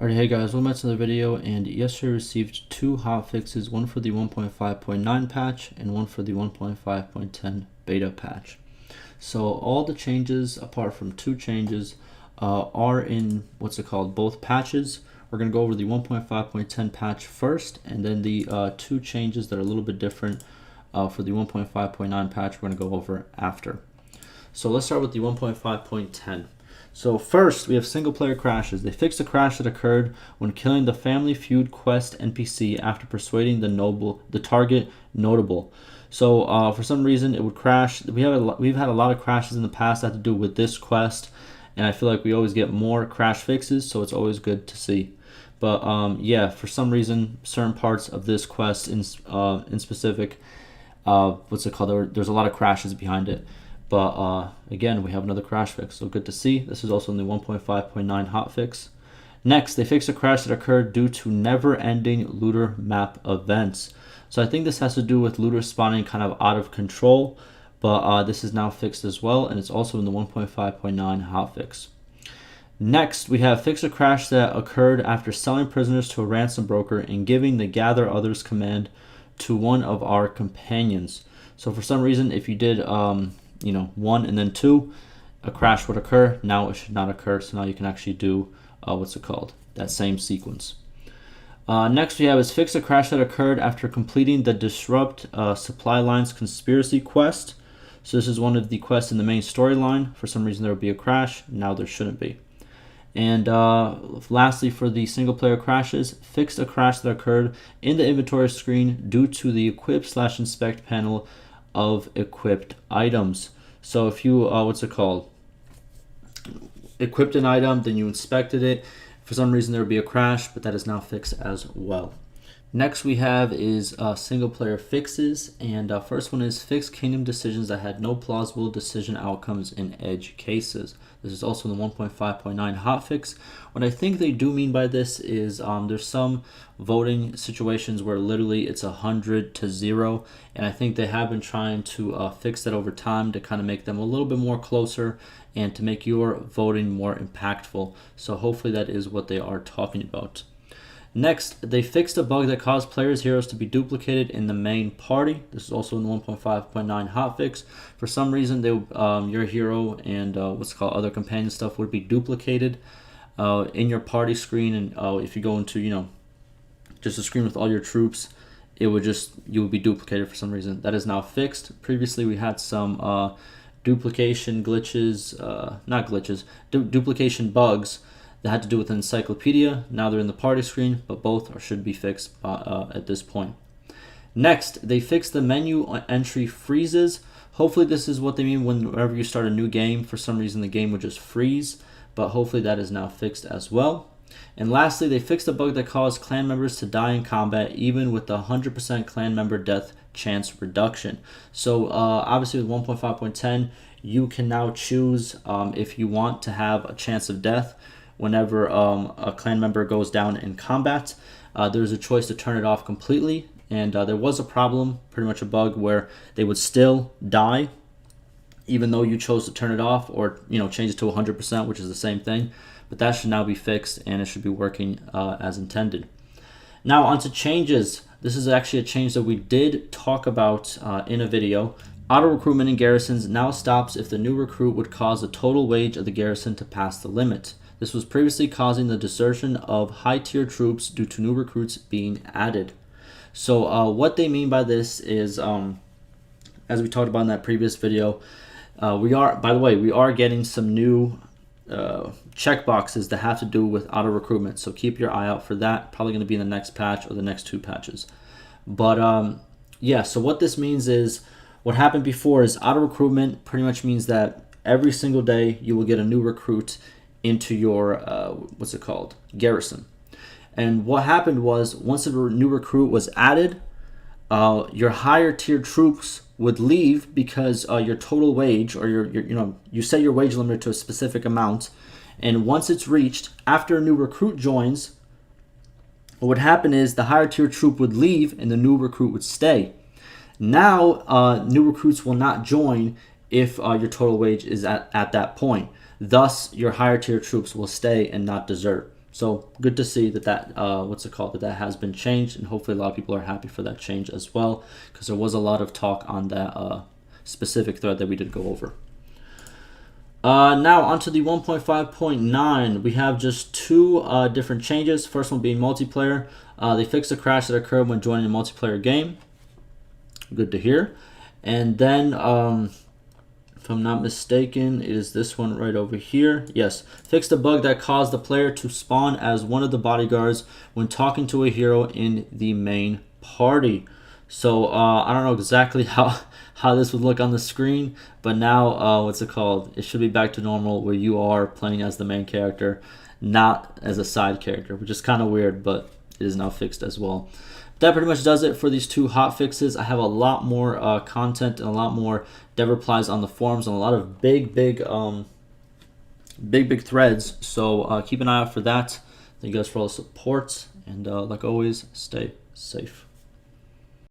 Alright, hey guys, welcome back to another video, and yesterday I received two hotfixes, one for the 1.5.9 patch and one for the 1.5.10 beta patch. So all the changes, apart from two changes, are in both patches. We're going to go over the 1.5.10 patch first, and then the two changes that are a little bit different for the 1.5.9 patch we're going to go over after. So let's start with the 1.5.10. So first, we have single-player crashes. They fixed a crash that occurred when killing the Family Feud quest NPC after persuading the target notable. So for some reason, it would crash. We've had a lot of crashes in the past that had to do with this quest, and I feel like we always get more crash fixes, so it's always good to see. But yeah, for some reason, certain parts of this quest in specific, there's a lot of crashes behind it. But again, we have another crash fix, so good to see. This is also in the 1.5.9 hotfix. Next, they fixed a crash that occurred due to never-ending looter map events. So I think this has to do with looter spawning kind of out of control, but this is now fixed as well, and it's also in the 1.5.9 hotfix. Next, we have fixed a crash that occurred after selling prisoners to a ransom broker and giving the gather others command to one of our companions. So for some reason, if you did 1 and then 2, a crash would occur. Now it should not occur, so now you can actually do that same sequence. Next we have is fix a crash that occurred after completing the disrupt supply lines conspiracy quest. So this is one of the quests in the main storyline. For some reason there would be a crash, now there shouldn't be. And lastly, for the single player crashes, fixed a crash that occurred in the inventory screen due to the equip/inspect panel of equipped items. So if you equipped an item, then you inspected it, for some reason there would be a crash, but that is now fixed as well. Next we have is single player fixes, and first one is fix kingdom decisions that had no plausible decision outcomes in edge cases. This is also in the 1.5.9 hotfix. What I think they do mean by this is there's some voting situations where literally it's 100 to 0, and I think they have been trying to fix that over time to kind of make them a little bit more closer and to make your voting more impactful. So hopefully that is what they are talking about. Next, they fixed a bug that caused players' heroes to be duplicated in the main party. This is also in the 1.5.9 hotfix. For some reason, your hero and other companion stuff would be duplicated in your party screen, and if you go into just a screen with all your troops, you would be duplicated for some reason. That is now fixed. Previously, we had some duplication glitches, duplication bugs that had to do with an encyclopedia. Now they're in the party screen, but both should be fixed at this point. Next, they fixed the menu entry freezes. Hopefully this is what they mean whenever you start a new game. For some reason the game would just freeze, but hopefully that is now fixed as well. And lastly, they fixed a bug that caused clan members to die in combat even with the 100% clan member death chance reduction. So obviously with 1.5.10, you can now choose if you want to have a chance of death whenever a clan member goes down in combat. There's a choice to turn it off completely, and there was a problem, pretty much a bug, where they would still die even though you chose to turn it off, or change it to 100%, which is the same thing. But that should now be fixed, and it should be working as intended. Now onto changes. This is actually a change that we did talk about in a video. Auto recruitment in garrisons now stops if the new recruit would cause the total wage of the garrison to pass the limit. This was previously causing the desertion of high-tier troops due to new recruits being added. So what they mean by this is, as we talked about in that previous video, we are getting some new checkboxes that have to do with auto recruitment. So keep your eye out for that. Probably going to be in the next patch or the next two patches. But yeah, so what this means is, what happened before is auto recruitment pretty much means that every single day you will get a new recruit into your garrison. And what happened was, once a new recruit was added, your higher tier troops would leave because your total wage, or you set your wage limit to a specific amount, and once it's reached, after a new recruit joins, what would happen is the higher tier troop would leave and the new recruit would stay. Now new recruits will not join if your total wage is at that point. Thus, your higher tier troops will stay and not desert. So good to see that that has been changed, and hopefully a lot of people are happy for that change as well, because there was a lot of talk on that specific thread that we did go over. Now onto the 1.5.9, we have just two different changes. First one being multiplayer. They fixed the crash that occurred when joining a multiplayer game. Good to hear. And then, if I'm not mistaken, it is this one right over here. Yes, fixed a bug that caused the player to spawn as one of the bodyguards when talking to a hero in the main party. So I don't know exactly how this would look on the screen, but now it should be back to normal where you are playing as the main character, not as a side character, which is kind of weird, but it is now fixed as well. That pretty much does it for these two hot fixes. I have a lot more content and a lot more dev replies on the forums and a lot of big threads. So keep an eye out for that. Thank you guys for all the support, and like always, stay safe.